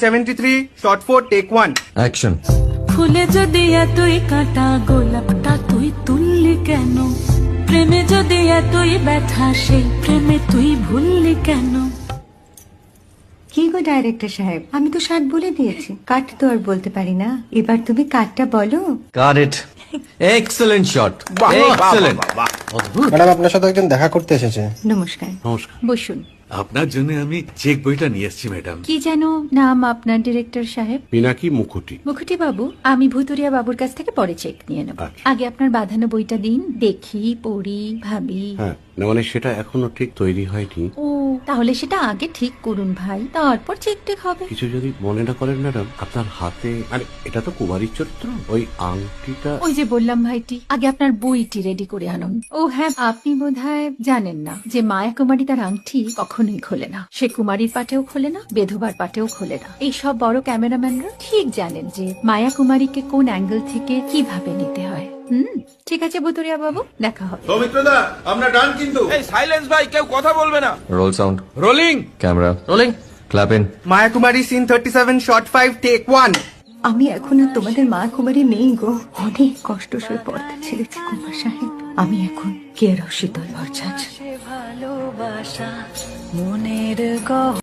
73 shot 4 take 1 action. ফুলে যদি এতই কাঁটা গোলাপটা তুই তুললি কেন? প্রেমে যদি এতই ব্যথা সেই প্রেমে তুই ভুললি কেন? কি গো ডাইরেক্টর সাহেব, আমি তো 60 বলে দিয়েছি, কাট তো আর বলতে পারি না, এবার তুমি কাটটা বলো। Got it. Excellent shot, excellent. Madam আপনার সাথে একজন দেখা করতে এসেছে। নমস্কার। নমস্কার। বসুন। আপনার জন্য আমি চেক বইটা নিয়ে এসেছি ম্যাডাম। কি যেন নাম আপনার ডিরেক্টর সাহেব? পিনাকি মুখোটি। মুখুটি বাবু, আমি ভুতুরিয়া বাবুর কাছ থেকে পরে চেক নিয়ে নেব। আচ্ছা। আগে আপনার বাঁধানো বইটা দিন, দেখি, পড়ি, ভাবি। হ্যাঁ, না মানে সেটা এখনো ঠিক তৈরি হয়নি। ও, তাহলে সেটা আগে ঠিক করুন ভাই, তারপর চেক টেক হবে। কিছু যদি মনে না করেন ম্যাডাম, আপনার হাতে, আরে এটা তো কুমারীর চরিত্র, ওই আংটিটা। ওই যে বললাম ভাইটি, আগে আপনার বইটি রেডি করে আনুন। ও হ্যাঁ, আপনি বোধহয় জানেন না যে মায়া কুমারী তার আংটি কখনোই খোলে না। সে কুমারীর পাটেও খোলে না, বেধবার পাটেও খোলে না। এই সব বড় ক্যামেরাম্যানরা ঠিক জানেন যে মায়া কুমারীকে কোন অ্যাঙ্গেল থেকে কিভাবে নিতে হয়। ঠিক আছে বুতুরিয়া বাবু, দেখা হবে। সৌমিত্রদা আমরা ডান কিন্তু। এই সাইলেন্স ভাই, কেউ কথা বলবে না। Roll sound, rolling. Camera rolling, clap in. Maya Kumari scene 37 shot 5 take 1 আমি এখন আর তোমাদের মা কুমারী নেই গো, অনেক কষ্ট সয়ে পড়তে ছেড়েছি কুমার সাহেব। আমি এখন কে রসিতল ভরছাছ। ভালোবাসা মনের গহ